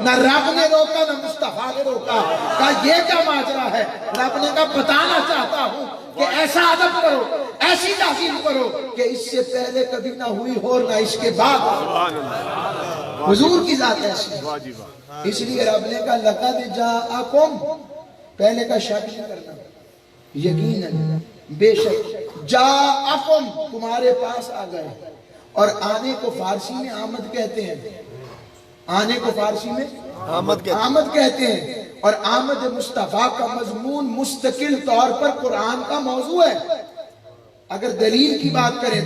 نہ رب نے روکا نہ مصطفیٰ نے روکا. کہا یہ کیا ماجرا ہے؟ رب نے کہا بتانا چاہتا ہوں کہ ایسا ادب کرو، ایسی تعظیم کرو کہ اس سے پہلے کبھی نہ ہوئی ہو نہ اس کے بعد. حضور کی ذات ایسی. اس لیے رب نے کہا لقد جاءکم، پہلے کا شک نہیں کرنا، یقیناً بے شک جاءکم تمہارے پاس آ گئے. اور آنے کو فارسی میں آمد کہتے ہیں، آنے کو فارسی میں آمد کہتے ہیں. اور آمد مصطفیٰ کا مضمون مستقل طور پر قرآن کا موضوع ہے. اگر دلیل کی بات کریں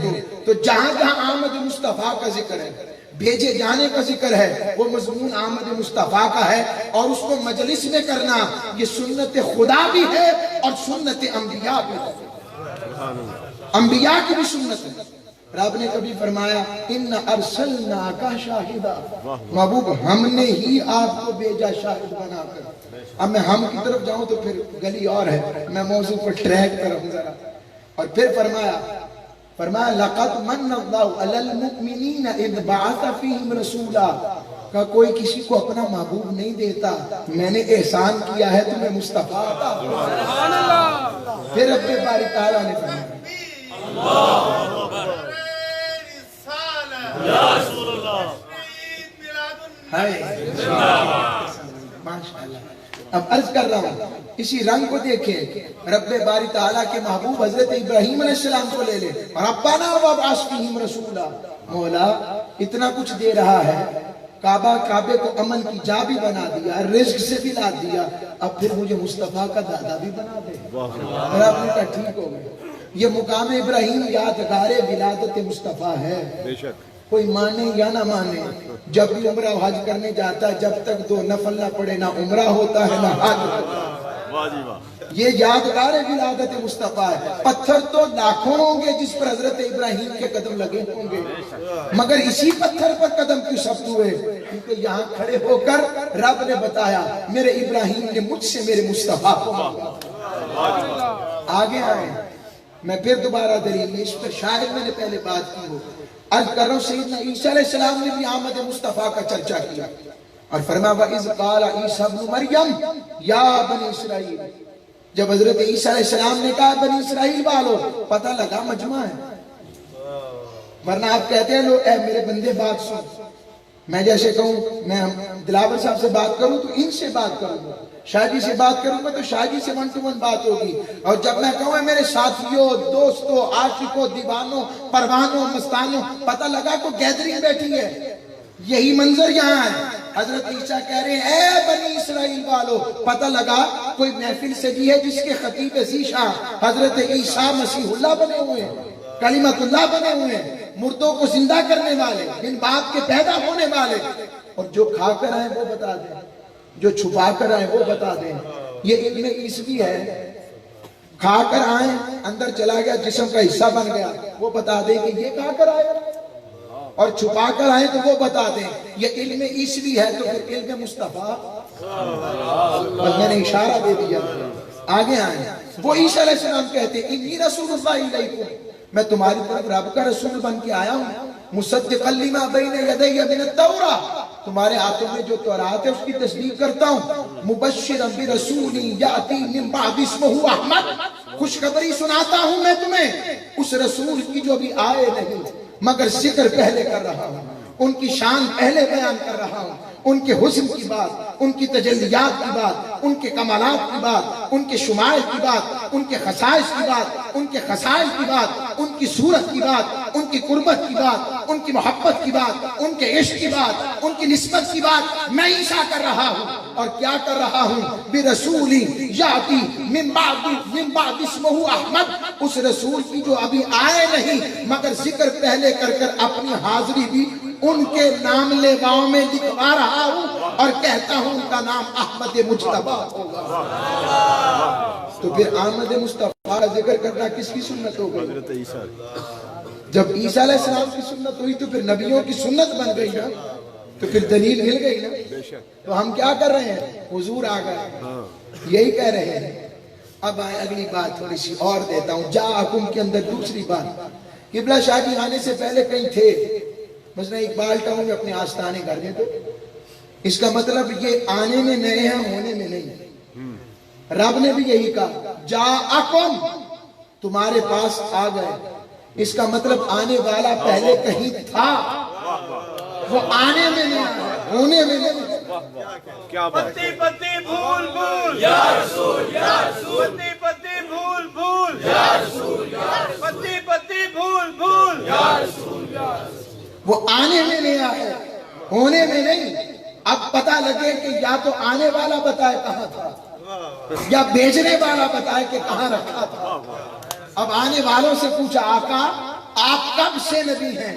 تو جہاں جہاں آمد مصطفیٰ کا ذکر ہے، بھیجے جانے کا ذکر ہے، وہ مضمون آمد مصطفیٰ کا ہے. اور اس کو مجلس میں کرنا یہ سنت خدا بھی ہے اور سنت انبیاء بھی ہے. انبیاء کی بھی سنت ہے. رب نے کبھی فرمایا اِنَّ أَرْسَلْنَاكَ شَاهِدًا، محبوب ہم نے ہی آپ کو بھیجا شاہد بنا کر. اب میں ہم کی طرف جاؤں تو پھر گلی اور ہے، میں موضوع پر ٹریک کروں ذرا. اور پھر فرمایا لَقَدْ مَنَّ اللَّهُ عَلَى الْمُؤْمِنِينَ إِذْ بَعَثَ فِيهِمْ رَسُولًا. کہ کوئی کسی کو اپنا محبوب نہیں دیتا، میں نے احسان کیا ہے تمہیں مصطفیٰ عطا. پھر رب باری تعالیٰ نے فرمایا یا رسول اللہ ماشاءاللہ. اب عرض کر رہا ہوں اسی رنگ کو دیکھیں. رب باری تعالیٰ کے محبوب حضرت ابراہیم علیہ السلام کو لے لے. ربنا وابعث فیہم رسولا، مولا اتنا کچھ دے رہا ہے، کعبے کو امن کی جا بھی بنا دیا، رزق سے بھی لا دیا، اب پھر مجھے مصطفیٰ کا دادا بھی بنا دے. اور آپ نے کہا ٹھیک ہو گئے. یہ مقام ابراہیم یادگار ولادت مصطفیٰ ہے. بے شک کوئی مانے یا نہ مانے، جب بھی عمرہ حج کرنے جاتا ہے جب تک 2 نفل نہ پڑے نہ عمرہ ہوتا ہے نہ حج ہوتا ہے. یہ یادگار ولادت مصطفیٰ ہے. پتھر تو لاکھوں ہوں گے جس پر حضرت ابراہیم کے قدم لگے ہوں گے، مگر اسی پتھر پر قدم کیوں ثبت ہوئے؟ کیونکہ یہاں کھڑے ہو کر رب نے بتایا میرے ابراہیم نے مجھ سے میرے مصطفیٰ کو مانگا. آگے آئے میں پھر دوبارہ دلیل، اس پر شاید میں نے پہلے بات کی ہو. عرض کر رہا ہوں سیدنا عیسیٰ علیہ السلام نے بھی آمد مصطفیٰ کا چرچا کیا اور فرمایا وَإِذْ قَالَ عِيسَى ابْنُ مَرْيَمَ یا بنی اسرائیل. جب حضرت عیسیٰ علیہ السلام نے کہا بنی اسرائیل والو، پتہ لگا مجمع ہے. ورنہ آپ کہتے ہیں لو اے میرے بندے بات سن. میں جیسے کہوں میں دلاور صاحب سے بات کروں تو ان سے بات کروں گا، شاہ جی سے بات کروں گا تو شاہ جی سے 1 to 1 بات ہوگی. اور جب میں کہوں میرے ساتھیوں، دوستوں، عاشقوں، دیوانوں، پروانوں، مستانوں، پتہ لگا کو گیدرنگ بیٹھی ہے. یہی منظر یہاں ہے. حضرت عیسیٰ کہہ رہے ہیں اے بنی اسرائیل والو، پتہ لگا کوئی محفل سجی ہے جس کے خطیب ذیشاں حضرت عیسیٰ مسیح اللہ بنے ہوئے ہیں، کلمت اللہ بنے ہوئے ہیں، مردوں کو زندہ کرنے والے، بن باپ کے پیدا ہونے والے. اور جو کھا کر آئے وہ بتا دیں، جو چھپا کر آئے وہ بتا دیں. یہ علم عیسوی ہے. کھا کر آئیں اندر چلا گیا جسم کا حصہ بن گیا وہ بتا دیں کہ یہ کھا کر آئے، اور چھپا کر آئے تو وہ بتا دیں. یہ علم عیسوی ہے تو پھر علم مصطفیٰ. بس میں نے اشارہ دے دیا. آگے آئیں. وہ عیسیٰ علیہ السلام کہتے ہیں انی رسول اللہ علیکم، میں تمہاری طرف رب کا رسول بن کے آیا ہوں. مصدقا لما بین یدی من التوراۃ، تمہارے ہاتھوں میں جو تورات ہے اس کی تصدیق کرتا ہوں. مبشرا برسول یاتی من بعد اسمہ احمد، خوشخبری سناتا ہوں میں تمہیں اس رسول کی جو بھی آئے نہیں مگر ذکر پہلے کر رہا ہوں، ان کی شان پہلے بیان کر رہا ہوں، ان کے حسن کی بات، ان کی تجلیات کی بات، ان کے کمالات کی بات، ان کے شمائل کی بات، ان کے خصائص کی بات، ان کے خصائل کی بات، ان کی صورت کی بات، ان کی قربت کی بات، ان کی محبت کی بات، ان کے عشق کی بات، ان کی نسبت کی بات میں عیسیٰ کر رہا ہوں. اور کیا کر رہا ہوں؟ برسول یاتی من بعد اسمہ احمد، اس رسول کی جو ابھی آئے نہیں مگر ذکر پہلے کر کر اپنی حاضری بھی ان کے نام لیواؤں میں لکھوا رہا ہوں اور کہتا ہوں ان کا نام احمد مجتبیٰ ہوگا. تو پھر احمد مصطفیٰ کا ذکر کرنا کس کی سنت ہو گئی؟ حضرت عیسیٰ. جب عیسیٰ علیہ السلام کی سنت ہوئی تو پھر نبیوں کی سنت بن گئی نا، تو پھر دلیل مل گئی نا. تو ہم کیا کر رہے ہیں؟ حضور آ گئے یہی کہہ رہے ہیں. اب آئے اگلی بات تھوڑی سی اور دیتا ہوں. جاءکم کے اندر دوسری بات، قبلہ شاہ جی آنے سے پہلے کہیں تھے، مثلا اقبال ٹاؤن میں اپنے آستانے گھر میں تھے. اس کا مطلب یہ آنے میں نئے ہیں، ہونے میں نہیں۔ رب نے بھی یہی کہا جاءکم، تمہارے پاس آ گئے۔ اس کا مطلب آنے والا پہلے کہیں تھا، وہ آنے میں نہیں آیا، ہونے میں نہیں۔ کیا بات ہے؟ پتی پتی بھول بھول یا رسول یا رسول، پتی پتی بھول بھول یا رسول یا رسول، پتی پتی بھول بھول یا رسول یا رسول۔ وہ آنے میں نہیں آئے، ہونے میں نہیں۔ اب پتہ لگے کہ یا تو آنے والا بتائے کہاں تھا، یا بھیجنے والا بتائے کہ کہاں رکھا تھا۔ اب آنے والوں سے پوچھا آقا آپ کب سے نبی ہیں،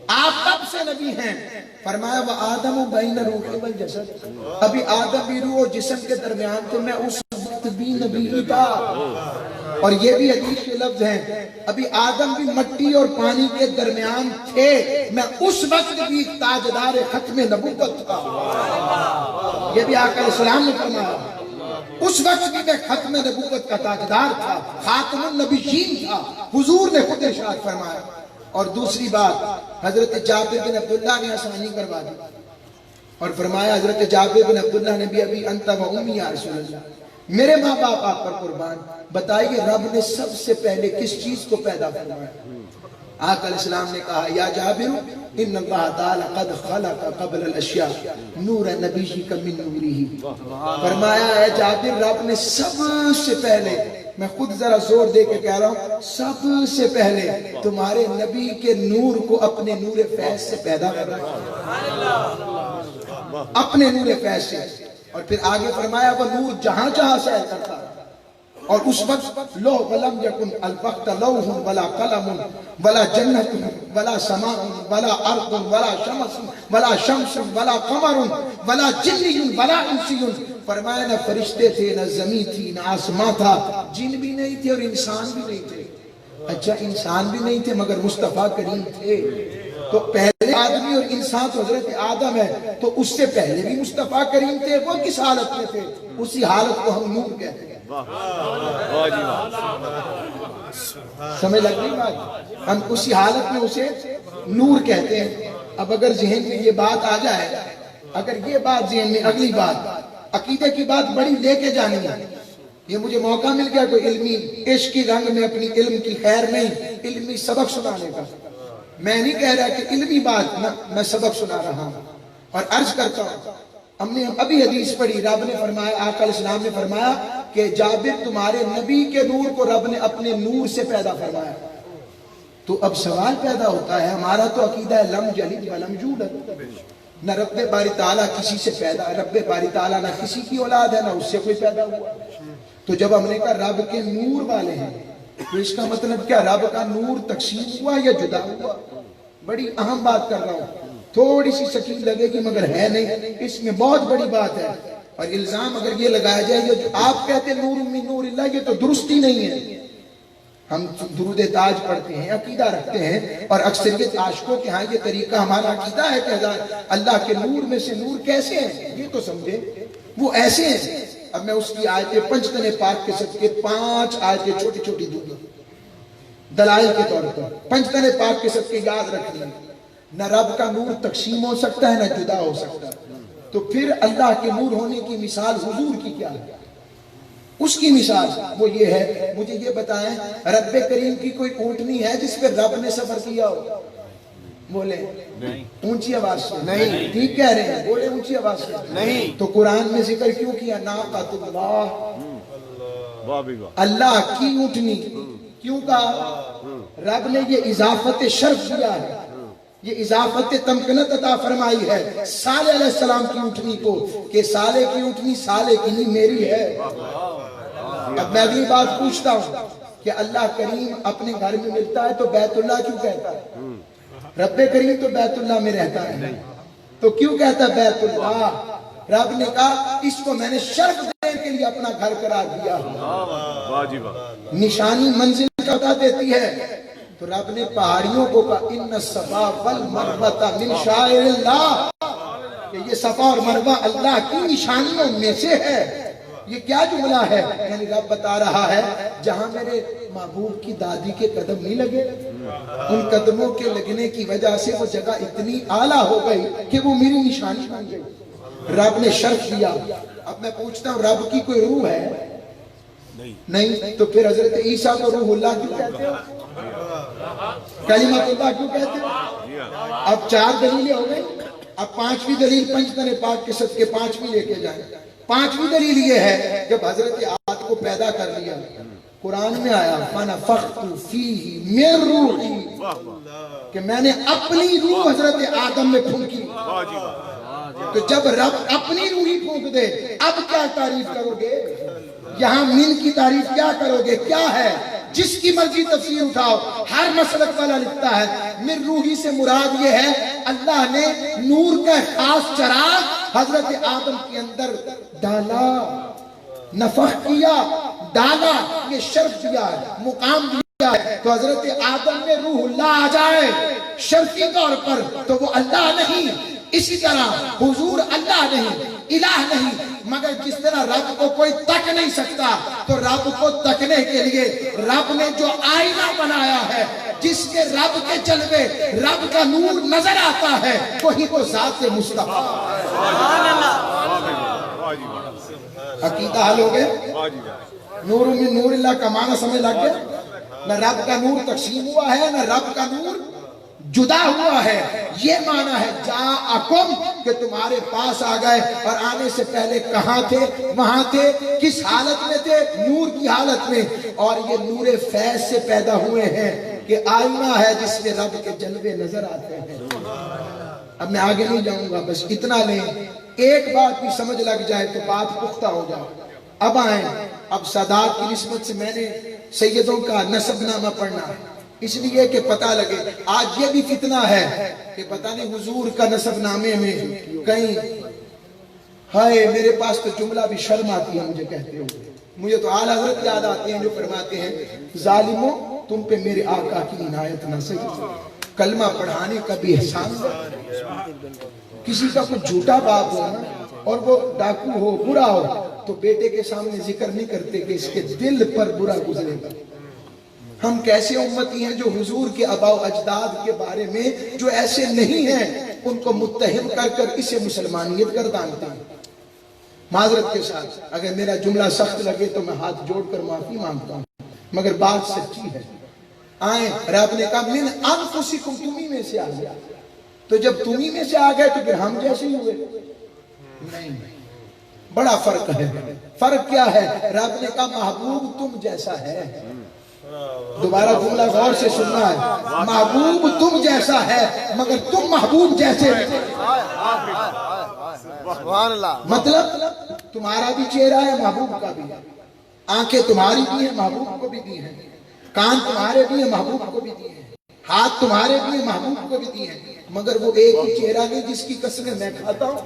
آپ کب سے نبی ہیں؟ فرمایا وہ آدم و بین روح والجسد، ابھی آدم بھی روح اور جسم کے درمیان تھے، میں اس وقت بھی نبی ہی تھا۔ اور یہ بھی حدیث کے لفظ ہیں، ابھی آدم بھی مٹی اور پانی کے درمیان تھے، میں اس وقت بھی تاجدار ختم نبوت تھا۔ یہ بھی آقا علیہ السلام نے فرمایا، اس وقت بھی میں ختم نبوت کا تاجدار تھا، خاتم النبیین تھا، حضور نے خود ارشاد فرمایا۔ اور دوسری بات، حضرت جابر بن عبداللہ نے آسانی کروا دی اور فرمایا، حضرت جابر بن عبداللہ نے بھی ابھی انت و امی یا رسول اللہ، میرے ماں باپ آپ پر قربان، بتائیے رب نے سب سے پہلے کس چیز کو پیدا فرمایا؟ آقا علیہ السلام نے کہا یا جابر ان اللہ تعالی قد خلق قبل الاشیاء نور نبی کا من نورہ، فرمایا ہے جابر رب نے سب سے پہلے، میں خود ذرا زور دے کے کہہ رہا ہوں، سب سے پہلے تمہارے نبی کے نور کو اپنے نور فیض سے پیدا کر رہا، اپنے نور فیض سے۔ اور پھر آگے فرمایا وہ نور جہاں جہاں سیر کرتا، اور اس وقت لو ولم یکن الوقت لوح ولا قلم ولا جنت ولا سماء ولا ارض ولا شمس ولا شمس ولا قمر ولا جنی ولا انسی، فرمایا نہ فرشتے تھے، نہ زمین تھی، نہ آسمان تھا، جن بھی نہیں تھے اور انسان بھی نہیں تھے۔ اچھا انسان بھی نہیں تھے مگر مصطفیٰ کریم تھے، تو پہلے آدمی اور انسان تو حضرت آدم ہے، تو اس سے پہلے بھی مصطفیٰ کریم تھے، وہ کس حالت میں تھے؟ اسی حالت کو ہم نور کہتے ہیں۔ سمجھ لگ رہی بات؟ ہم اسی حالت میں اسے نور کہتے ہیں۔ اب اگر ذہن میں یہ بات آ جائے، اگر یہ بات ذہن میں، اگلی بات عقیدے کی بات بڑی لے کے جانی ہے، یہ مجھے موقع مل گیا کوئی علمی عشق کی رنگ میں اپنی علم کی خیر نہیں، علمی سبق سنانے کا۔ میں نہیں کہہ رہا کہ علمی بات نہ، میں سبق سنا رہا ہوں اور عرض کرتا ہوں۔ ہم نے ابھی حدیث پڑھی، رب نے فرمایا، آقا علیہ السلام نے فرمایا کہ جابر تمہارے نبی کے نور کو رب نے اپنے نور سے پیدا فرمایا۔ تو اب سوال پیدا ہوتا ہے، ہمارا تو عقیدہ ہے لم یلد ولم یولد، نہ رب باری تعالیٰ کسی سے پیدا، رب باری تعالیٰ نہ کسی کی اولاد ہے، نہ اس سے کوئی پیدا ہوا۔ تو جب ہم نے کہا رب کے نور والے ہیں، تو اس کا مطلب کیا رب کا نور تقسیم ہوا یا جدا ہوا؟ بڑی اہم بات کر رہا ہوں، تھوڑی سی سکین لگے گی مگر ہے نہیں، اس میں بہت بڑی بات ہے۔ اور الزام اگر یہ لگایا جائے یہ جو آپ کہتے نور من نور اللہ، یہ تو درستی نہیں ہے۔ ہم درود تاج پڑھتے ہیں، عقیدہ رکھتے ہیں، اور اکثریت عاشقوں کے ہاں یہ طریقہ ہمارا عقیدہ ہے کہ اللہ کے نور میں سے نور کیسے ہیں، یہ تو سمجھے، وہ ایسے ہیں۔ اب میں اس کی آیتیں پنجتن پاک کے صدقے 5 آیتیں چھوٹی چھوٹی دوں گا دلائل کے طور پر، پنجتن پاک کے صدقے یاد رکھنی۔ نہ رب کا نور تقسیم ہو سکتا ہے، نہ جدا ہو سکتا ہے۔ تو پھر اللہ کے نور ہونے کی مثال حضور کی کیا ہے؟ اس کی مثال وہ یہ ہے، مجھے یہ بتائیں رب کریم کی کوئی اونٹنی ہے جس پہ رب نے سفر کیا ہو؟ بولے اونچی آواز سے نہیں، ٹھیک کہہ رہے ہیں، بولے اونچی آواز سے نہیں۔ تو قرآن میں ذکر کیوں کیا ناقۃ اللہ، اللہ کی اونٹنی؟ کیوں کہا؟ رب نے یہ اضافت شرف دیا ہے، یہ اضافت تمکنت عطا فرمائی ہے صالح علیہ السلام کی اونٹنی کو، کہ صالح کی اونٹنی صالح کی نہیں میری ہے۔ اب میں اگلی بات پوچھتا ہوں کہ اللہ کریم اپنے گھر میں ملتا ہے تو بیت اللہ کیوں کہتا ہے؟ رب کریم تو بیت اللہ میں رہتا ہے، تو کیوں کہتا ہے بیت اللہ؟ رب نے کہا اس کو میں نے شرف دینے کے لیے اپنا گھر قرار دیا، نشانی منزل کا بتا دیتی ہے۔ تو رب نے پہاڑیوں کو کہا ان الصفا والمروہ من شعائر اللہ، کہ یہ صفا اور مروہ اللہ کی نشانیوں میں سے ہے۔ یہ کیا جملہ ہے؟ یعنی رب بتا رہا ہے جہاں میرے محبوب کی دادی کے قدم نہیں لگے، ان قدموں کے لگنے کی وجہ سے وہ جگہ اتنی اعلیٰ ہو گئی کہ وہ میری نشانی بن گئی۔ رب نے شرف دیا۔ اب میں پوچھتا ہوں رب کی کوئی روح ہے؟ نہیں، تو پھر حضرت عیسیٰ کو روح اللہ کیوں کہتے ہو؟ کلمۃ اللہ کیوں کہتے ہو؟ اب 4 دلیلیں ہو گئی، اب 5ویں دلیل پنجتن پاک کے صدقے 5ویں لے کے جائیں۔ 5ویں دلیل یہ ہے جب حضرت آدم کو پیدا کر لیا، قرآن میں آیا فَنَفَخْتُ فِيهِ مِن رُوحِي کہ میں نے اپنی روح حضرت آدم میں پھونکی۔ تو جب رب اپنی روح ہی پھونک دے اب کیا تعریف کرو گے؟ یہاں من کی تعریف کیا کرو گے؟ کیا ہے؟ جس کی مرضی تفسیر اٹھاؤ، ہر مسلک والا لکھتا ہے من روحی سے مراد یہ ہے اللہ نے نور کا خاص چراغ حضرت آدم کے اندر ڈالا، نفخ کیا، ڈالا، یہ شرف دیا ہے، مقام دیا ہے۔ تو حضرت آدم میں روح اللہ آ جائے شرفی طور پر تو وہ اللہ نہیں۔ اسی طرح حضور اللہ نہیں، الہ نہیں، مگر جس طرح رب کو کوئی تک نہیں سکتا تو رب کو تکنے کے لیے رب نے جو آئینہ بنایا ہے جس کے رب کے جلوے رب کا نور نظر آتا ہے وہی تو ذات مصطفیٰ۔ عقیدہ حل ہو گئے؟ نور من نور اللہ کا معنی سمجھ لگ گیا؟ نہ رب کا نور تقسیم ہوا ہے نہ رب کا نور جدا ہوا ہے۔ یہ معنی ہے جاءکم کہ تمہارے پاس آ گئے، اور آنے سے پہلے کہاں تھے؟ وہاں تھے، کس حالت میں تھے؟ نور کی حالت میں، اور یہ نور فیض سے پیدا ہوئے ہیں کہ آئینہ ہے جس میں رب کے جلوے نظر آتے ہیں۔ اب میں آگے نہیں جاؤں گا، بس اتنا لیں، ایک بات بھی سمجھ لگ جائے تو بات پختہ ہو جائے۔ اب آئیں، اب سادات کی نسبت سے میں نے سیدوں کا نسب نامہ پڑھنا ہے اس لیے کہ پتہ لگے۔ آج یہ بھی فتنہ ہے کہ پتہ نہیں حضور کا نسب نامے میں کہیں، ہائے میرے پاس تو جملہ بھی شرم آتی ہے مجھے کہتے ہو، مجھے تو اعلیٰ حضرت یاد آتے ہیں جو فرماتے ہیں ظالموں تم پہ میرے آقا کی عنایت نہ سہی، کلمہ پڑھانے کا بھی احسان ہے۔ کسی کا کوئی جھوٹا باپ ہو نا اور وہ ڈاکو ہو، برا ہو، تو بیٹے کے سامنے ذکر نہیں کرتے کہ اس کے دل پر برا گزرے گا۔ ہم کیسے امتی ہیں جو حضور کے آباء و اجداد کے بارے میں جو ایسے نہیں ہیں ان کو متہم کر کر اسے مسلمانیت گردانتے ہیں۔ معذرت کے ساتھ اگر میرا جملہ سخت لگے تو میں ہاتھ جوڑ کر معافی مانگتا ہوں، مگر بات سچی ہے۔ آئیں، رب نے کہا من انفسکم، تمہیں میں سے آ گیا، تو جب تمہیں میں سے آ گئے تو پھر ہم جیسے ہی ہوئے؟ نہیں، بڑا فرق ہے۔ فرق کیا ہے؟ رب نے کہا محبوب تم جیسا ہے۔ دوبارہ جملہ غور سے سننا ہے، محبوب تم جیسا ہے مگر تم محبوب جیسے۔ مطلب تمہارا بھی چہرہ ہے محبوب کا بھی ہے، آنکھیں تمہاری بھی ہیں محبوب کو بھی دی ہیں، کان تمہارے بھی ہیں محبوب کو بھی دی ہیں، ہاتھ تمہارے بھی ہیں محبوب کو بھی دی ہیں، مگر وہ ایک ہی چہرہ نہیں جس کی قسمیں میں کھاتا ہوں،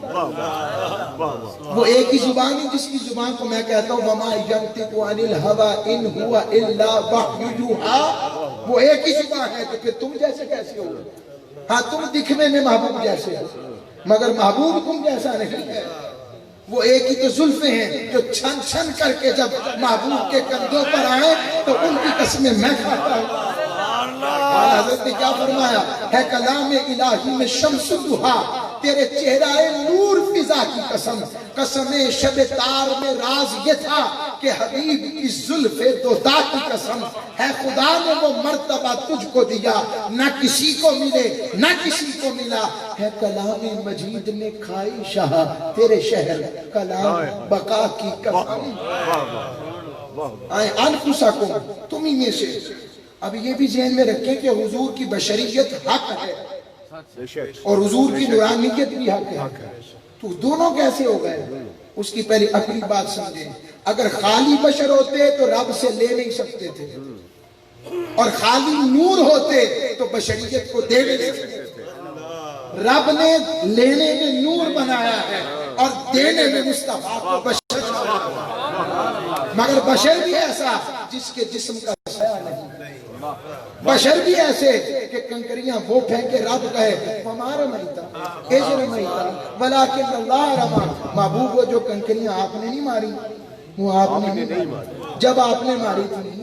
وہ ایک ہی زبان نہیں جس کی زبان کو میں کہتا ہوں وَمَا يَنْطِقُ عَنِ الْهَوَىٰ إِنْ هُوَ إِلَّا وَحْيٌ يُوحَىٰ، وہ ایک ہی زبان ہے، تو پھر تم جیسے کیسے ہو؟ ہاں تم دکھنے میں محبوب جیسے ہو مگر محبوب تم جیسا نہیں ہے۔ وہ ایک ہی تو زلفیں ہیں جو چھن چھن کر کے جب محبوب کے کندھوں پر آئیں تو ان کی قسمیں میں کھاتا ہوں۔ حضرت نے کیا فرمایا ہے کلام الہی میں شمس الضحیٰ، تیرے چہرہ نور فضا کی قسم، قسم شب تار میں راز یہ تھا کہ حبیب کی زلف دوتا کی قسم ہے، خدا نے وہ مرتبہ تجھ کو دیا نہ کسی کو ملے نہ کسی کو ملا، ہے کلام مجید نے کھائی شاہ تیرے شہر کلام بقا کی قسم۔ آئیں انفسکم، تمہیں میں سے۔ اب یہ بھی ذہن میں رکھیں کہ حضور کی بشریت حق ہے اور حضور کی نورانیت بھی حق ہے، تو دونوں کیسے ہو گئے؟ اس کی پہلی عقلی بات سمجھیں، اگر خالی بشر ہوتے تو رب سے لے نہیں سکتے تھے، اور خالی نور ہوتے تو بشریت کو دے نہیں سکتے تھے۔ رب نے لینے میں نور بنایا ہے اور دینے میں مصطفیٰ کو بشر بنایا، مگر بشر بھی ایسا جس کے جسم کا سایہ نہیں، بشر بھی ایسے کہ کنکریاں وہ پھینکے رب کہے وَمَا رَمَيْتَ إِذْ رَمَيْتَ وَلَٰكِنَّ اللَّهَ رَمَىٰ، محبوب وہ جو کنکریاں آپ نے نہیں ماری وہ آپ نے نہیں ماری، جب آپ نے ماری تھی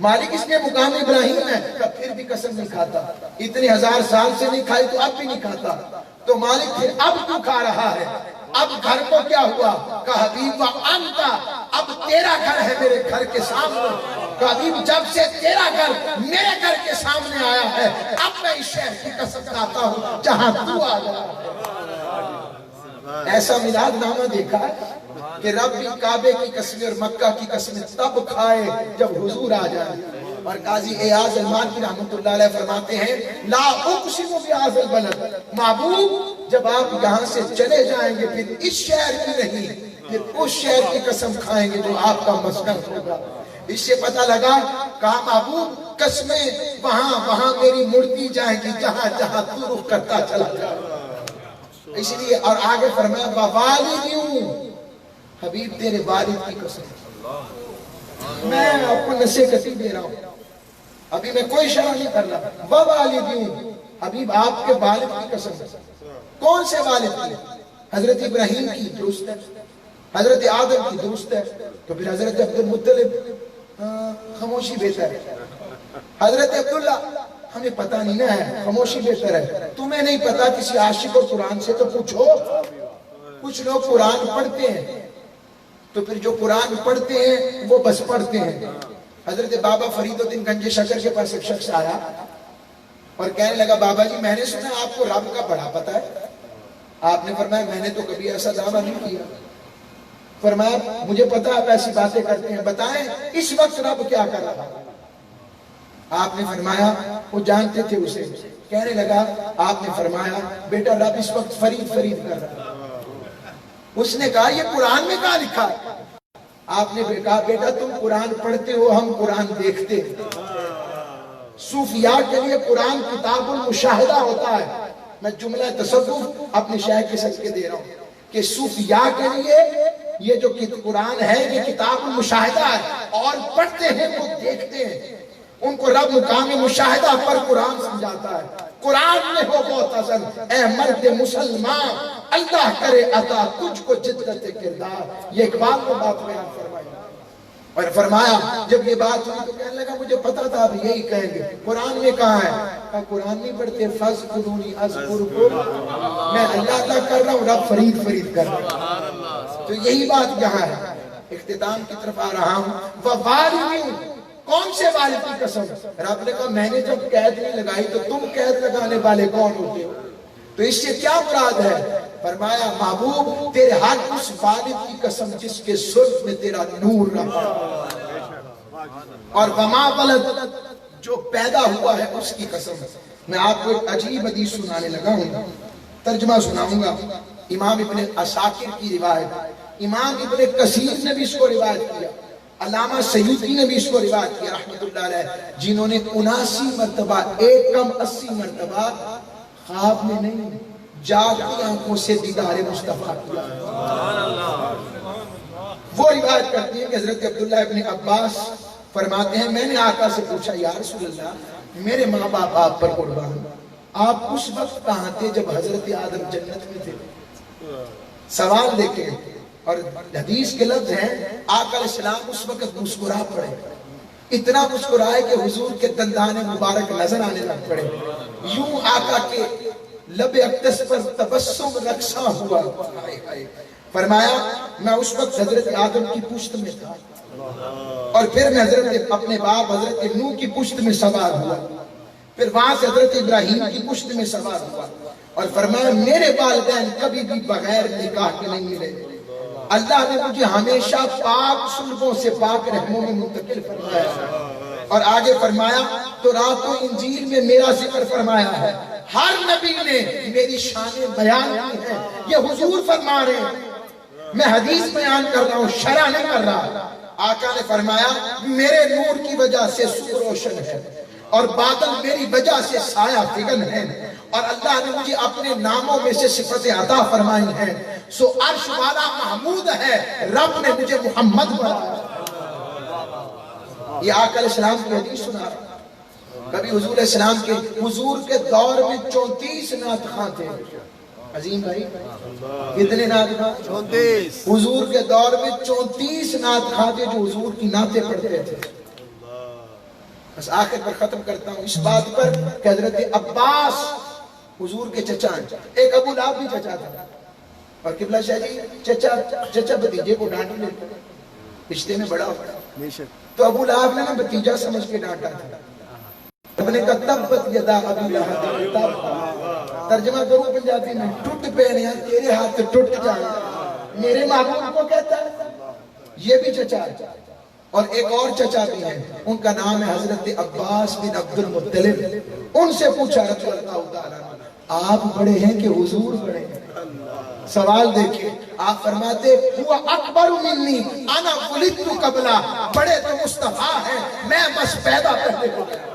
مالک اس میں مقام ابراہیم ہے، پھر بھی قسم نہیں کھاتا، اتنے 1000 سال سے نہیں کھائی تو اب بھی نہیں کھاتا، تو مالک پھر اب کیوں کھا رہا ہے؟ اب گھر کو کیا ہوا؟ کہا حبیب وانتا، اب تیرا گھر ہے میرے گھر کے سامنے، کہا حبیب جب سے تیرا گھر میرے گھر کے سامنے آیا ہے اب میں اس شہر کی قسم کھاتا ہوں جہاں تو آ جا۔ ایسا میلاد نامہ دیکھا ہے کہ رب بھی کعبے کی قسمیں اور مکہ کی قسمیں تب کھائے جب حضور آ جائے۔ اور قاضی ایاز المالکی رحمت اللہ علیہ فرماتے ہیں لا اقسم بهذا البلد، محبوب جب آپ یہاں سے چلے جائیں گے پھر اس شہر کی نہیں، پھر اس شہر کی قسم کھائیں گے جو آپ کا مسکن ہوگا۔ اس سے پتہ لگا، کہا محبوب قسمیں وہاں میری مڑتی جائیں گی جہاں جہاں تو رخ کرتا چلا جائے۔ اس لیے اور آگے فرمایا ووالدیوں، حبیب تیرے والد کی قسم، میں آپ کو نصیحت دے رہا ہوں، ابھی میں کوئی شرح نہیں کر رہا، ووالدیوں، حبیب آپ کے والد کی قسم۔ کون سے والد کی؟ حضرت ابراہیم کی، درست ہے، حضرت آدم کی، درست ہے، تو پھر حضرت عبد المطلب خاموشی بہتر ہے، حضرت عبداللہ ہمیں پتہ نہیں نہ ہے، خاموشی بہتر ہے، تمہیں نہیں پتا کسی عاشق اور قرآن سے تو پوچھو۔ کچھ لوگ قرآن پڑھتے ہیں تو پھر جو قرآن پڑھتے ہیں وہ بس پڑھتے ہیں۔ حضرت بابا فرید الدین گنج شکر کے پاس ایک شخص آیا اور کہنے لگا بابا جی میں نے سنا آپ کو رب کا بڑا پتہ ہے۔ آپ نے فرمایا میں نے تو کبھی ایسا دعویٰ نہیں کیا۔ فرمایا مجھے پتا آپ ایسی باتیں کرتے ہیں، بتائیں اس وقت رب کیا کر رہا؟ آپ نے فرمایا وہ جانتے تھے اسے، کہنے لگا آپ نے فرمایا بیٹا رب اس وقت فرید کر رہا۔ اس نے کہا یہ قرآن میں کہاں لکھا ہے؟ آپ نے کہا بیٹا تم قرآن پڑھتے ہو، ہم قرآن دیکھتے ہیں۔ صوفیاء کے لیے قرآن کتاب المشاہدہ ہوتا ہے۔ میں جملہ تصوف اپنے شیخ کے صدقے دے رہا ہوں کہ صوفیاء کے لیے یہ جو قرآن ہے یہ کتاب المشاہدہ ہے، اور پڑھتے ہیں وہ دیکھتے ہیں۔ ان کو رب مقام مشاہدہ پر قرآن سمجھاتا ہے۔ قرآن میں ہو معتزل اے مرد مسلمان، اللہ کرے عطا تجھ کو جدت کردار۔ یہ اقبال کو بات بیان فرمائی اور فرمایا جب یہ بات ہوئی تو کہنے لگا مجھے پتا تھا اب یہی کہیں گے، قرآن میں کہاں ہے؟ کہا قرآن نہیں پڑھتے، فَذْكُرُونِي أَذْكُرْكُمْ، میں اللہ تعالیٰ کر رہا ہوں، رب فرید کر رہا ہوں۔ تو یہی بات یہاں ہے۔ اختتام کی طرف آ رہا ہوں۔ وَوَالِدِينَ، کون سے والد کی قسم؟ رب نے کہا میں نے جب قید نہیں لگائی تو تم قید لگانے والے کون ہوتے ہو؟ تو اس سے کیا مراد ہے؟ فرمایا محبوب تیرے ہر اس والد کی قسم جس کے سلف میں تیرا نور رہا، اور وما ولد، جو پیدا ہوا ہے اس کی قسم۔ میں آپ کو ایک عجیب حدیث سنانے لگا ہوں، ترجمہ سناؤں گا۔ امام ابن عساکر کی روایت، امام ابن کثیر نے بھی اس کو روایت کیا، علامہ سیوطی نے بھی اس کو روایت کیا رحمت اللہ علیہ، جنہوں نے 79 مرتبہ، ایک کم 80 مرتبہ خواب میں نہیں جاگتی آنکھوں سے دیدار مصطفیٰ کیا۔ وہ روایت کرتی ہے کہ حضرت عبداللہ ابن عباس فرماتے ہیں میں نے آقا سے پوچھا یا رسول اللہ میرے ماں باپ آپ پر قربان، آپ اس وقت کہاں تھے جب حضرت آدم جنت میں تھے؟ سوال دیکھیں، اور حدیث کے لفظ ہیں آقا علیہ السلام اس وقت مسکرا پڑے، اتنا مسکرائے کہ حضور کے دندان مبارک نظر آنے لگ پڑے، یوں آقا کے لب اقدس پر تبسم رقصاں ہوا۔ فرمایا میں اس وقت حضرت آدم کی پشت میں تھا، اور پھر میں حضرت اپنے باپ حضرت نوح کی پشت میں سوار ہوا، پھر وہاں سے حضرت ابراہیم کی پشت میں سوار ہوا، اور فرمایا میرے والدین کبھی بھی بغیر نکاح کے نہیں ملے، اللہ نے مجھے ہمیشہ پاک سلبوں سے پاک رحموں میں منتقل فرمایا۔ اور آگے فرمایا تو رات و انجیل میں میرا ذکر فرمایا ہے، ہر نبی نے میری شان بیان کی ہے، یہ حضور فرما رہے ہیں، میں حدیث بیان کر رہا ہوں، شرح نہیں کر رہا۔ آقا نے فرمایا میرے نور کی وجہ سے صبح روشن ہے، اور بادل میری وجہ سے سایہ فگن ہے، اور اللہ نے مجھے اپنے ناموں میں سے صفتیں عطا فرمائی ہیں، سو عرش والا محمود ہے، رب نے مجھے محمد بنایا۔ یہ آقا علیہ السلام کی حدیث سنا رہا۔ کبھی حضور علیہ السلام کے حضور کے دور میں 34 نعت خواں تھے۔ عظیم بھائی کتنے نعت خواں؟ 34۔ حضور کے دور میں 34 نعت خواں تھے جو حضور کی نعتیں پڑھتے تھے۔ بس آخر پر ختم کرتا ہوں اس بات پر کہ حضرت عباس حضور کے چچا ہیں. ایک ابو لہب بھی چچا تھا. اور قبلہ شاہ جی چچا بھتیجے کو ڈانٹ لیتے رشتے میں بڑا ہوتا ہے. تو ابو لہب نے بھتیجا سمجھ کے ڈانٹا تھا. اب نے کہا تبت یدا ابی لہب تب. ترجمہ کروں پنجابی میں, ٹوٹ پینیاں تیرے ہاتھ ٹوٹ جائیں. میرے محبوب کو کہتا ہے. یہ بھی چچا ہے. اور ایک اور چچا بھی ہیں, ان کا نام ہے حضرت عباس بن عبد المطلب. ان سے پوچھا رضی اللہ تعالیٰ آپ بڑے ہیں کہ حضور بڑے ہیں؟ سوال دیکھیں, آپ فرماتے ہوا اکبر منی انا ولدت قبلا. بڑے تو مصطفیٰ ہیں, میں بس پیدا کرنے کو گیا.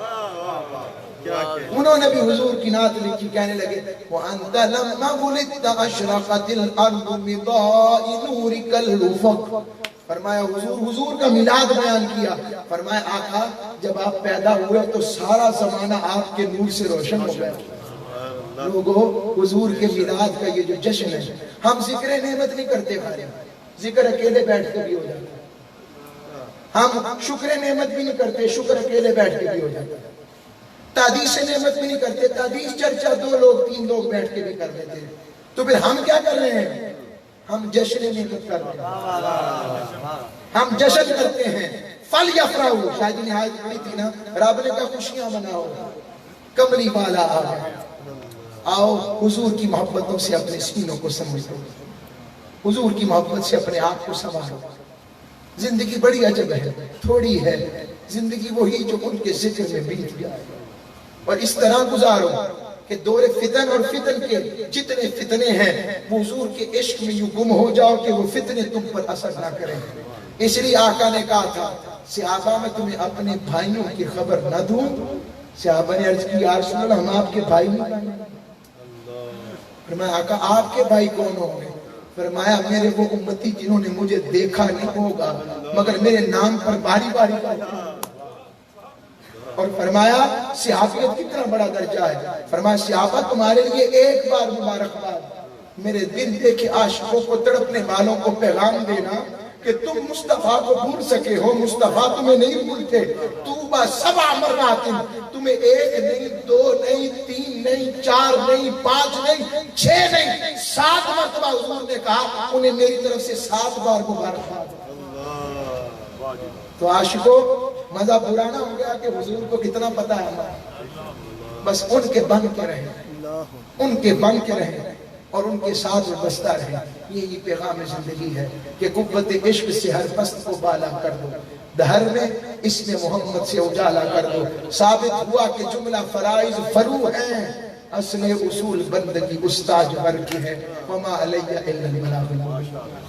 انہوں نے بھی حضور کی نعت لکھی, کہنے لگے وَأَنْتَ لَمَّا وُلِدْتَ أَشْرَقَتِ الْأَرْضُ بِضَاءِ نُورِكَ الْأُفُقَ. فرمایا حضور کا میلاد بیان کیا. فرمایا آقا جب آپ پیدا ہوئے تو سارا زمانہ آپ کے نور سے روشن ہو گیا. لوگوں, حضور کے میلاد کا یہ جو جشن ہے, ہم ذکر نعمت نہیں کرتے بھائی, ذکر اکیلے بیٹھ کے بھی ہو جاتا ہے. ہم شکر نعمت بھی نہیں کرتے, شکر اکیلے بیٹھ کے بھی ہو جاتا ہے. تحدیث نعمت بھی نہیں کرتے, تحدیث چرچا 2 لوگ 3 لوگ بیٹھ کے بھی کر لیتے ہیں. تو پھر ہم کیا کر رہے ہیں؟ ہم جشن نعمت کر رہے ہیں, ہم جشن کرتے ہیں. فل یفرحوا, شاید نہایت بڑی تھی نا, رب نے کہا خوشیاں مناؤ, کملی والا آ گیا. آؤ حضور کی محبتوں سے اپنے سینوں کو سمجھو, حضور کی محبت سے اپنے آپ کو سنوارو. زندگی بڑی عجب ہے, تھوڑی ہے زندگی وہی جو ان کے ذکر میں بیت جائے. اور اس طرح گزارو کہ دور فتن اور فتن کے جتنے فتنے ہیں وہ حضور کے عشق میں یوں گم ہو جاؤ کہ وہ فتنے تم پر اثر نہ کریں. اس لیے آقا نے کہا تھا صحابہ میں تمہیں اپنے بھائیوں کی خبر نہ دوں. صحابہ نے عرض کی یا رسول اللہ ہم آپ کے بھائی نہیں. فرمایا آقا آپ کے بھائی کون ہوں گے؟ فرمایا میرے وہ امتی جنہوں نے مجھے دیکھا نہیں ہوگا مگر میرے نام پر باری باری کرتے. اور فرمایا صحابیت کتنا بڑا درجہ ہے. فرمایا صحابہ تمہارے لیے ایک بار مبارکباد, میرے دل دیکھے عاشقوں کو تڑپنے والوں کو پیغام دینا کہ تم مصطفیٰ کو بھول سکے ہو, مصطفیٰ تمہیں نہیں بھولتے. توبہ 7 مرات, تمہیں 1 نہیں 2 نہیں 3 نہیں 4 نہیں 5 نہیں 6 نہیں 7 مرتبہ حضور نے کہا انہیں میری طرف سے 7 بار مبارکباد. تو عاشقوں مزہ پورا نہ ہو گیا کہ حضور کو کتنا پتہ ہے ہمارا. بس ان کے بن کے رہیں, ان کے بن کے رہیں اور ان کے ساتھ بستا رہیں. یہی پیغام زندگی ہے کہ قوت عشق سے ہر پست کو بالا کر دو, دہر میں اس میں محمد سے اجالا کر دو. ثابت ہوا کہ جملہ فرائض فرو ہیں, اصل اصول بندگی استاج بر کی ہے. وما علیہ الا البلاغ المبین.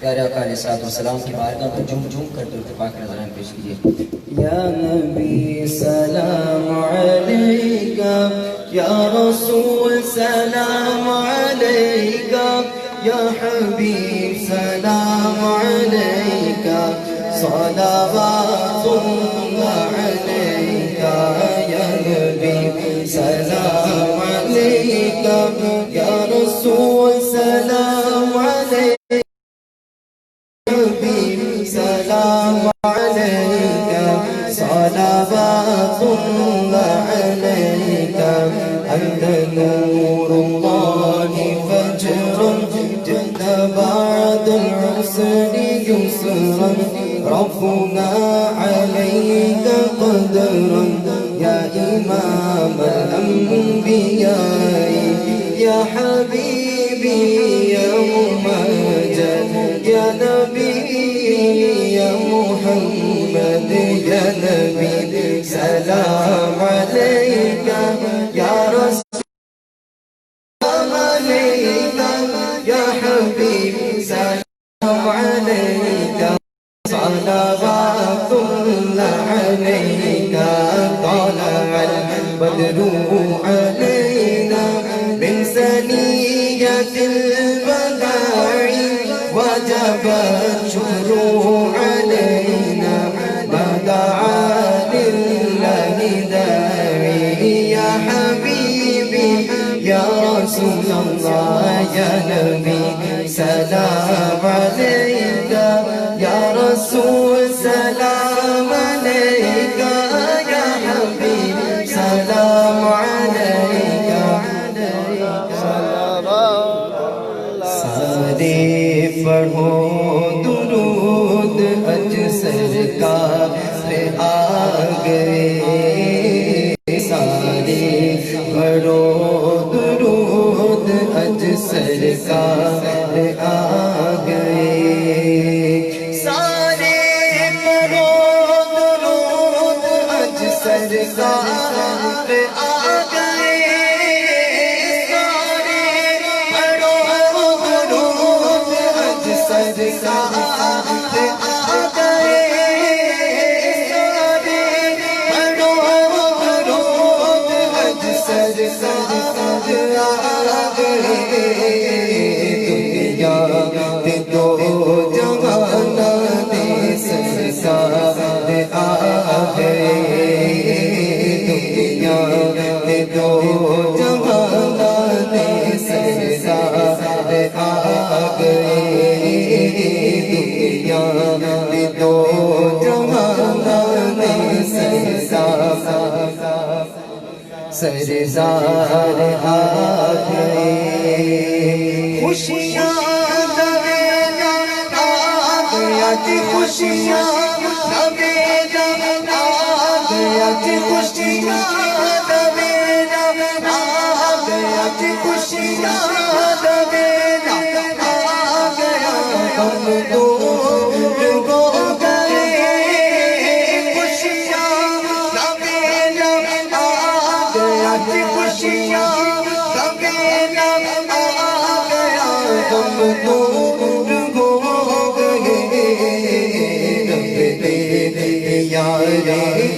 پیارے آقا علیہ السلام کی بارگاہ پر جھوم جھوم کر درود پاک نذران پیش کیجیے. یا نبی سلام علیکہ, یا رسول سلام علیکہ, یا حبیب سلام علیکہ, صلوات اللہ علیکہ. یا نبی سلام علیکہ, یا رسول سلام علیکہ, سلام علیکہ, صلوات اللہ علیکہ. انت نور اللہ فجر جد بعد العسر یسرا, رفعنا علیک قدرا یا امام الانبیاء, یا حبیبی یا ممجد, یا نبی یا محمد, یا نبی سلام علیکہ, یا رسول سلام علیکہ, یا حبیب سلام علیکہ, صلوات اللہ علیکہ. طلع البدر علینا من ثنیۃ الوداع, وجب الشکر علینا ما دعا للہ داعی. یا حبیبی یا رسول اللہ, یا نبی سلام علیکہ, یا رسول پڑھو درود اج سرکار آ گئے سارے پڑھو درود اج سرکار آ گئے سارے پڑھو درود اج سرکار آ گئے سارے پڑھو درود اج سرکار سرزار آ گئے خوشیاں نویلا آ گیا جی خوشیاں نویلا آ گیا جی خوشیاں نویلا آ گیا جی خوشیاں نویلا آ گیا ہم دور ہو گئے خوشیاں نویلا آ گیا جی خوشیاں نویلا آ گیا ہم دور ہو گئے رب دے یار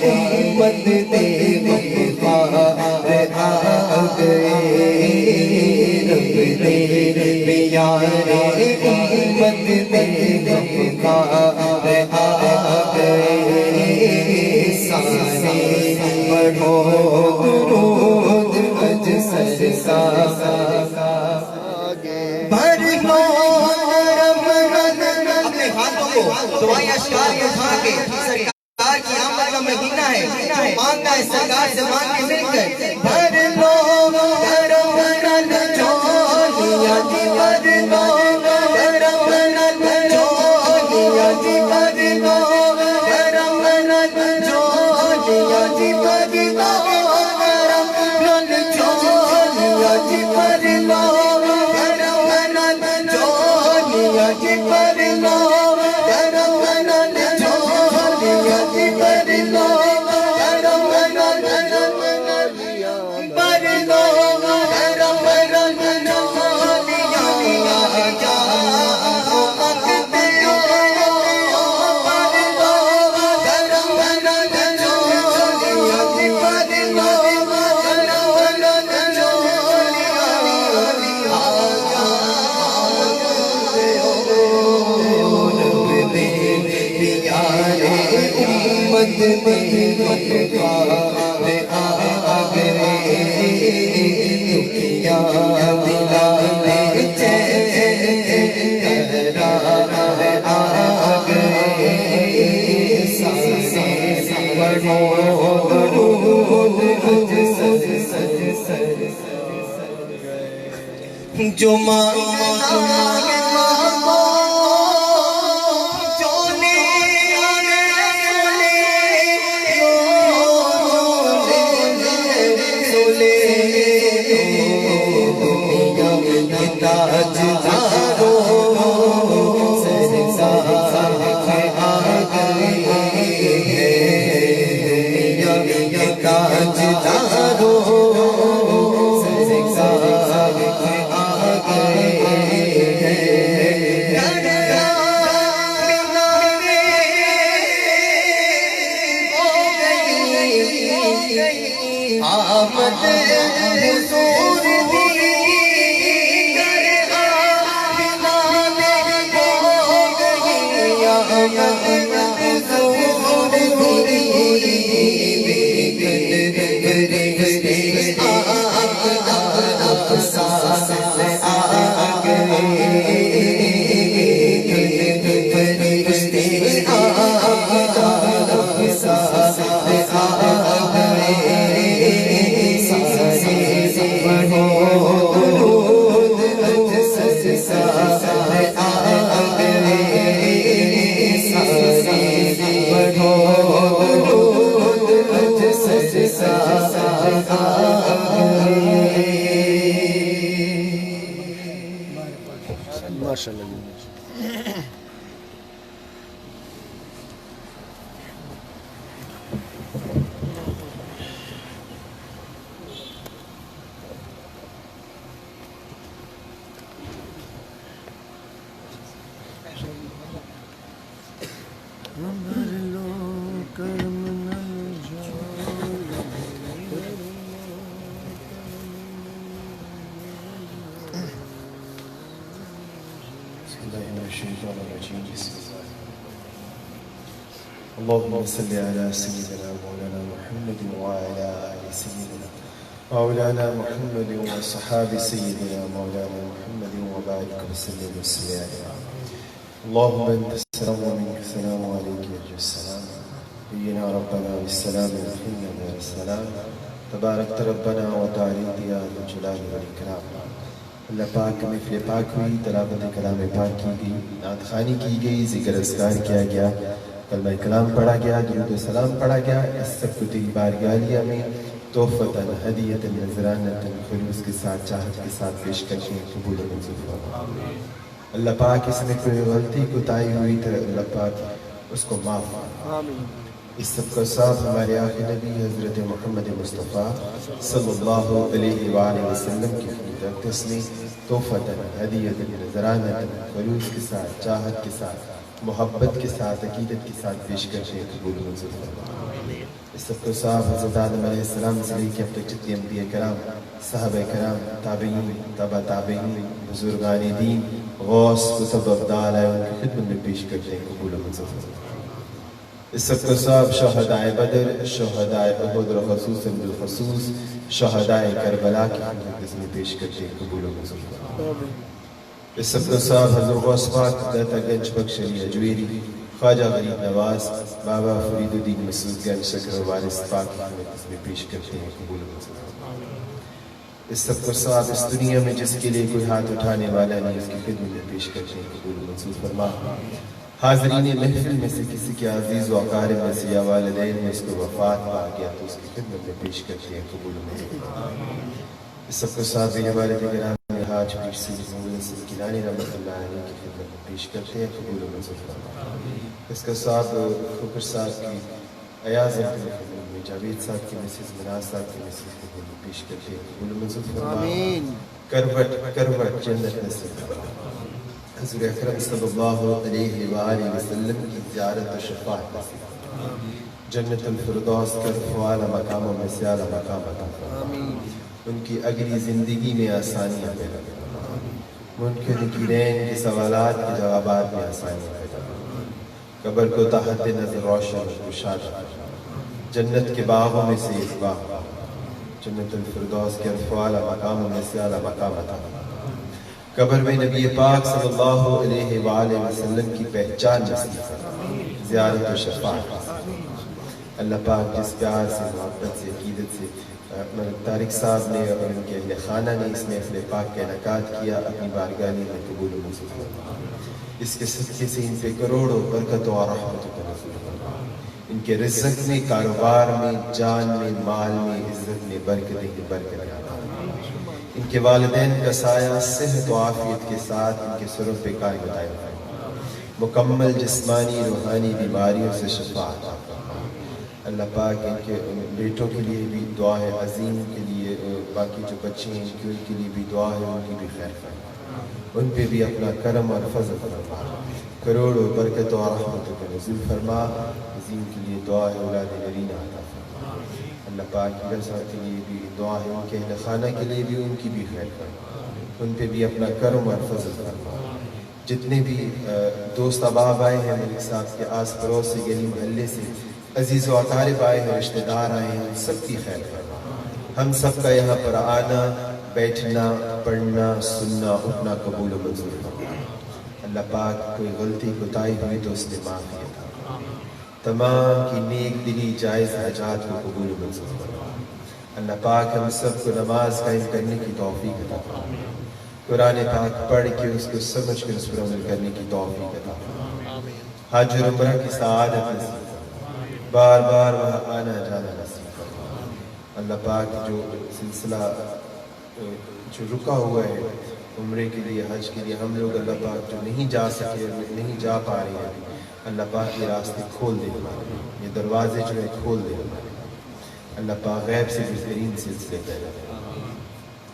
امت دے غفار آ گئے رب دے یار امت دے غفار آ گئے سارے پڑھو درود اج سرکار بھر لو اپنے ہاتھوں کو دعائیں اشکار کے اٹھا کے سرکار کی آمد کا مہینہ ہے جو مانگنا ہے سرکار سے مانگ کے مل کر بھر لو جھولیاں جی بھر لو جھولیاں جی بھر لو جھولیاں جی بھر لو جھولیاں جی بھر لو جھولیاں جی بھر لو جھولیاں جی بھر لو جو آمد حضور دی در آمد ہو گئی آمد حضور دی درود اج سرکار آ اللهم صل على سيدنا مولانا محمد وعلى آل سيدنا مولانا محمد وصحاب سيدنا مولانا محمد وبارك وسلم وسلم. اللهم انت السلام ومنك السلام وعليك يرجى السلام. حينا ربنا بالسلام وحينا بالسلام. تباركت ربنا وتعاليت يا ذو الجلال والإكرام. اللہ پاک محفل پاک ہوئی، تلاوت کلام پاک کی گئی، نعت خوانی کی گئی، ذکر اذکار کیا گیا، کلمہ کلام پڑھا گیا، درود و سلام پڑھا گیا. اس سب کو تیری بارگاہ میں تحفتاً ہدیۃً نذرانۃً خلوص کے ساتھ چاہت کے ساتھ پیش کر کے قبول و منظور فرما. اللہ پاک اس میں کوئی غلطی کوتاہی ہوئی تو اللہ پاک اس کو معاف فرما. اس سب کا صاحب ہمارے آخری نبی حضرت محمد مصطفیٰ صلی اللہ علیہ وآلہ وسلم کی خدمت میں تحفتاً ہدیۃً نذرانۃً خلوص کے ساتھ چاہت کے ساتھ محبت کے ساتھ عقیدت کے ساتھ پیش کرتے قبول و منظور فرما. اس سب کو صاحب حضرت آدم علیہ السلام سے لے کے اب تک جتنے انبیاء کرام، صحابہ کرام، تابعین، تبع تابعین، بزرگان دین، غوث کتب ابدال آئے ان کی خدمت میں پیش کرتے قبول و منظور فرما. اس سب کا صاحب شہدائے بدر، شہدائے احد و خصوصاً بالخصوص شہدائے کربلا کی خدمت میں پیش کرتے قبول و منظور فرما. اس سب کا صاحب حضرت غوث پاک داتا گنج بخش علی اجویری، خواجہ غریب نواز، بابا فرید الدین مسعود گنج شکر و وارث پاک کی خدمت میں پیش کرتے ہیں قبول و منظور فرما. اس سب کا صاحب اس دنیا میں جس کے لیے کوئی ہاتھ اٹھانے والا نہیں، اس کی خدمت میں پیش کرتے ہیں قبول و منظور فرما. حاضرین محفل میں سے کسی کے عزیز و اقارب میں سے یا والدین میں اس کو وفات پا گیا تو اس کی خدمت میں پیش کرتے ہیں قبول و منظور فرما. اس سب کو صاحب میرے والد گرامی حاج پیر سید محمد حسن کیلانی رحمۃ اللہ علیہ کی خدمت میں پیش کرتے ہیں قبول و منظور فرما. اس کا صاحب فکر صاحب کی ایاز کی خدمت میں، جاوید صاحب کی مسز مناز صاحب کی مسز کی خدمت میں پیش کرتے ہیں قبول و منظور فرما. کروٹ کروٹ جنت نصیب فرما. حضور اکرم صلی اللہ علیہ وآلہ وسلم کی زیارت و شفاعت نصیب فرما. جنت الفردوس کا اعلیٰ مقاموں میں سے اعلیٰ مقام عطا فرما. ان کی اگلی زندگی میں آسانیاں پیدا فرما. منکرین کے سوالات کے جوابات میں آسانیاں پیدا فرما. قبر کو تحت نظر روشن و گشاد فرما. جنت کے باغوں میں سے ایک باغ، جنت الفردوس کے اعلیٰ مقاموں میں سے اعلیٰ مقام عطا فرما. قبر میں نبی پاک صلی اللہ علیہ وآلہ وسلم کی پہچان نصیب فرما. زیارت و شفاعت نصیب فرما. اللہ پاک جس پیار سے، محبت سے، عقیدت سے ملک طارق صاحب نے اور ان کے اہل خانہ نے اس محفل پاک کا انعقاد کیا، اپنی بارگاہ میں قبول و منظور فرما. اس کے صدقے سے ان پہ کروڑوں برکت و رحمت کا نزول فرما. ان کے رزق میں، کاروبار میں، جان میں، مال میں، عزت میں برکتیں ہی برکتیں عطا فرما. ان کے والدین کا سایہ صحت و عافیت کے ساتھ ان کے سروں پہ قائم دائم فرما. مکمل جسمانی روحانی بیماریوں سے شفا عطا فرما. اللہ پاک ان کے بیٹوں کے لیے بھی دعا ہے، عظیم کے لیے، باقی جو بچے ہیں ان کے لیے بھی دعا ہے، ان کی بھی خیر فرما. ان پہ بھی اپنا کرم اور فضل فرما. کروڑوں برکت و رحمت کا نزول فرما. عظیم کے لیے دعا ہے، اولاد نرینہ عطا فرما. اللہ پاک کی رضا کے لیے بھی دعا ہے، ان کے اہل خانہ کے لیے بھی ان کی بھی خیر فرما. ان پہ بھی اپنا کرم اور فضل فرما. جتنے بھی دوست احباب آئے ہیں ملک صاحب کے آس پڑوس سے، گلی محلے سے، عزیز و اقارب آئے ہیں، رشتہ دار آئے ہیں، سب کی خیر فرما. ہم سب کا یہاں پر آنا، بیٹھنا، پڑھنا، سننا، اٹھنا قبول و منظور فرما. اللہ پاک کوئی غلطی کوتاہی ہوئی تو اس نے معافی عطا فرما. تمام کی نیک دلی جائز حاجات کو قبول و منظور فرما. اللہ پاک ہم سب کو نماز قائم کرنے کی توفیق عطا فرما. قرآن پاک پڑھ کے اس کو سمجھ کر اس پر عمل کرنے کی توفیق عطا فرما. حج اور عمرہ کی سعادت نصیب فرما. بار بار وہاں آنا جانا نصیب فرما. اللہ پاک جو سلسلہ جو رکا ہوا ہے عمرے کے لیے، حج کے لیے ہم لوگ اللہ پاک جو نہیں جا سکے، نہیں جا پا رہے ہیں، اللہ پاک یہ راستے کھول دے ہمارے، یہ دروازے جو ہے کھول دے ہمارے، اللہ پاک غیب سے بہترین سلسلے پیدا کرے،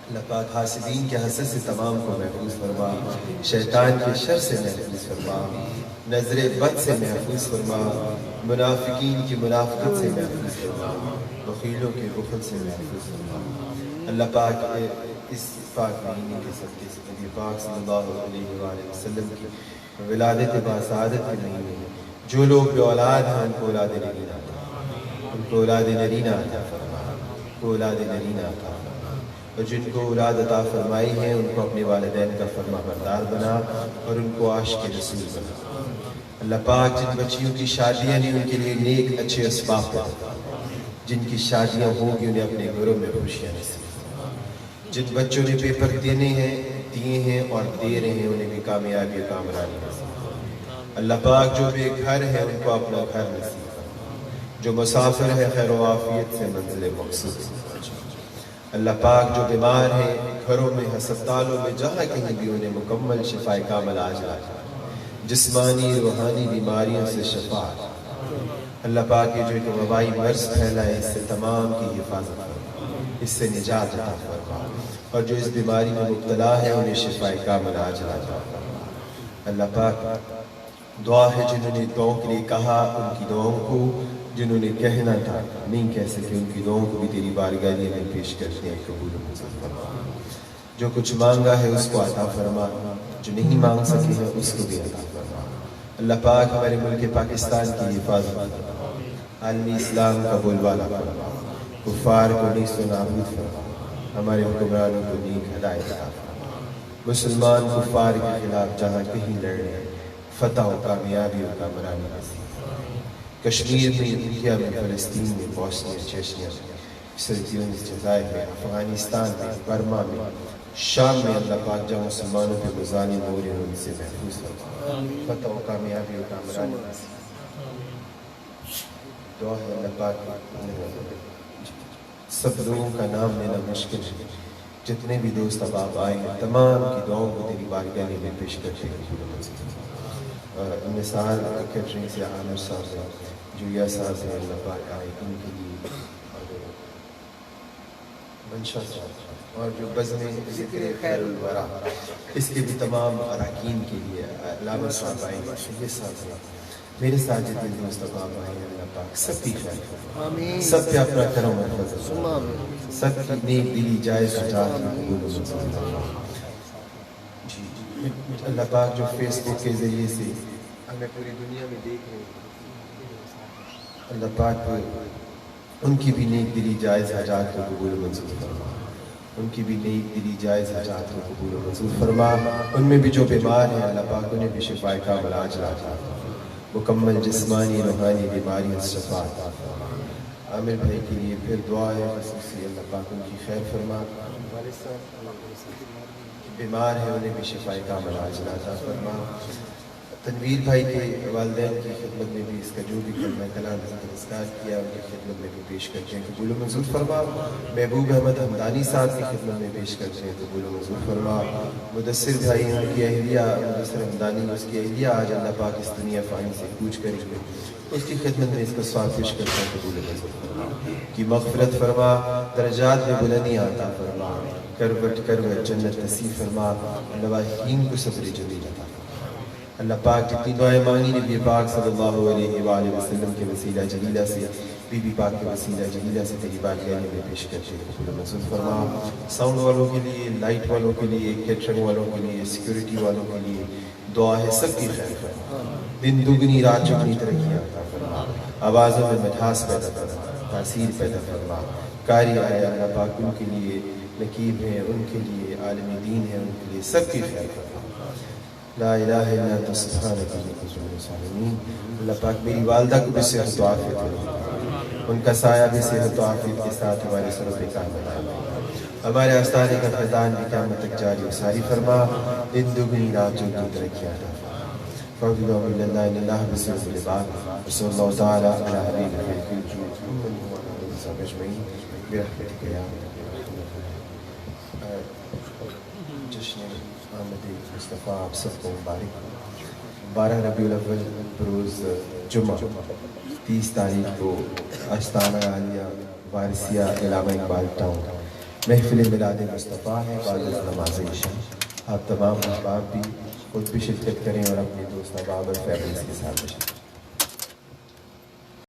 اللہ پاک حاسدین کے حسد سے تمام کو محفوظ فرما، شیطان کے شر سے محفوظ فرما، نظر بد سے محفوظ فرما، منافقین کی منافقت سے محفوظ فرما، بخیلوں کے بخل سے محفوظ فرما۔ اللہ پاک اس پاک مہینے کے صدقے سے نبی پاک صلی اللہ علیہ وآلہ وسلم کی ولادت باسعادت کے مہینے میں جو لوگ بے اولاد ہیں ان کو اولاد نرینہ عطا فرما، ان کو اولاد نرینہ عطا فرما، ان کو اولاد نرینہ عطا فرما، اور جن کو اولاد عطا فرمائی ہے ان کو اپنے والدین کا فرما بردار بنا اور ان کو عاشق رسول بنا۔ اللہ پاک جن بچیوں کی شادیاں نہیں ان کے لیے نیک اچھے اسباب پیدا فرما، جن کی شادیاں ہوں گی انہیں اپنے گھروں میں خوشیاں نصیب فرما، جن بچوں نے پیپر دیے ہیں اور دے رہے ہیں انہیں بھی کامیابی و کامرانی نصیب فرما۔ اللہ پاک جو بے گھر ہے ان کو اپنا گھر نصیب فرما، جو مسافر ہے خیر و عافیت سے منزل مقصود سے پہنچا۔ اللہ پاک جو بیمار ہیں گھروں میں، ہسپتالوں میں، جہاں کہیں بھی انہیں مکمل شفا کامل عاجل عطا، جسمانی روحانی بیماریوں سے شفا عطا۔ اللہ پاک یہ جو ایک وبائی مرض پھیلا ہے اس سے تمام کی حفاظت فرما، اس سے نجات عطا فرما، اور جو اس بیماری میں مبتلا ہے انہیں شفا کامل عاجل عطا فرما۔ اللہ پاک دعا ہے جنہوں نے دعاؤں کے لیے کہا ان کی دعاؤں کو، جنہوں نے کہنا تھا نہیں کہہ سکے ان کی دعاؤں کو بھی تیری بارگاہ میں پیش کرتے ہیں، قبول و منظور فرما۔ جو کچھ مانگا ہے اس کو عطا فرما، جو نہیں مانگ سکے ہیں اس کو بھی عطا فرما۔ اللہ پاک ہمارے ملک پاکستان کی حفاظت فرما، عالمی اسلام کا بول بالا فرما، کفار کو نیست و نابود فرما، ہمارے حکمرانوں کو نیک ہدایت عطا فرما، مسلمان کفار کے خلاف جہاں کہیں لڑنے فتح و کامیابی و کامرانی نصیب فرما۔ کشمیر میں، انڈیا میں، فلسطین میں، بوسنیا، چیچنیا میں، سربیونس، جزائر میں، افغانستان میں، برما میں، شام میں، اللہ پاک جہاں مسلمانوں پہ ظالم ہو رہے ہیں ان سے محفوظ فرما، فتح و کامیابی و کامرانی نصیب فرما۔ دعا ہے اللہ پاک سب لوگوں کا نام لینا مشکل ہے، جتنے بھی دوست اب آپ آئے ہیں تمام کی دعاؤں کو تیری بارگاہ میں پیش کرتے ہیں۔ مثال کیٹرنگ سے عامر صاحب سے، جویا صاحب سے اللہ پاک آئے ان کے لیے، اور منشا صاحب، اور جو بزم ذکر خیر الورا اس کے بھی تمام اراکین کے لیے علامہ صاحب آئے ہیں، شہید صاحب سے، میرے ساتھ جتنے دوست اب آپ آئے ہیں اللہ پاک سب کی خیر فرما، سب پہ اپنا کرم و فضل فرما، سب کی نیک دلی جائز حاجات کو قبول و منظور فرما۔ اللہ پاک جو فیس بک کے ذریعے سے ہمیں پوری دنیا میں دیکھ رہے ہیں، اللہ پاک ان کی بھی نیک دلی جائز حاجات کو قبول و منظور فرما، ان کی بھی نیک دلی جائز حاجات کو قبول و منظور فرما۔ ان میں بھی جو بیمار ہیں اللہ پاک انہیں بھی شفا کامل عاجل عطا فرما، مکمل جسمانی روحانی بیماریوں سے شفا عطا فرما۔ عامر بھائی کے لیے پھر دعا ہے خصوصی، اللہ پاک ان کی خیر فرما، بیمار ہیں انہیں بھی شفا کامل عاجل عطا فرما۔ تنویر بھائی کے والدین کی خدمت میں بھی اس کا جو بھی کلمہ کلام اذکار کیا ان کی خدمت میں بھی پیش کرتے ہیں، قبول و منظور فرما۔ محبوب احمد حمدانی صاحب کی خدمت میں پیش کرتے ہیں، قبول و منظور فرما۔ مدثر بھائی ان کی اہلیہ، مدثر حمدانی اس کی اہلیہ آج اللہ پاک اس دنیا فانی سے کوچ کریں گے، اس کی خدمت میں اس کا سوال پیش کرتے ہیں، قبول و منظور فرما۔ کی مغفرت فرما، درجات میں بلندی عطا فرما، کروٹ کروٹ جنت نصیب فرما، لواحقین کو صبر جمیل عطا فرما۔ اللہ پاک جتنی دعائیں مانگی نبی پاک صلی اللہ علیہ وآلہ وسلم کے وسیلہ جلیلہ سے، بی بی پاک کے وسیلہ جلیلہ سے تیری بارگاہ میں پیش کرتے ہیں، قبول و منظور فرما۔ ساؤنڈ والوں کے لیے، لائٹ والوں کے لیے، کیٹرنگ والوں کے لیے، سیکیورٹی والوں کے لیے دعا ہے سب کی خیر فرما، دن دگنی رات چگنی ترقی عطا فرما، آوازوں میں مٹھاس پیدا فرما، تاثیر پیدا فرما۔ قاری آئے اللہ پاک ان کے لیے، نقیب ہیں ان کے لیے، عالم دین ہیں ان کے لیے، سب کی خیر فرما۔ لا الہ الا انت سبحانک انی کنت من الظالمین۔ اللہ پاک میری والدہ کو بھی صحت و عافیت دے، ان کا سایہ بھی صحت و عافیت کے ساتھ ہمارے سروں پہ قائم بنا، ہمارے آستانے کا فیضان بھی قیامت تک جاری و ساری فرما، دن دگنی رات چگنی ترقی عطا فرما۔ فضل من اللہ ان اللہ بصرف العباد، صلی اللہ تعالی علی حبیب محمد وعلی آلہ وصحبہ اجمعین برحمتک یا ارحم الراحمین۔ جشن آمد مصطفیٰ آپ سب کو مبارک ہو. 12 ربیع الاول بروز جمعہ 30 تاریخ کو آستانہ عالیہ وارثیہ علامہ اقبال ٹاؤن محفل میلاد مصطفیٰ ہے بعد از نماز عشاء. آپ تمام احباب بھی خود بھی شرکت کریں اور اپنے دوست احباب اور فیملیز کے ساتھ شرکت.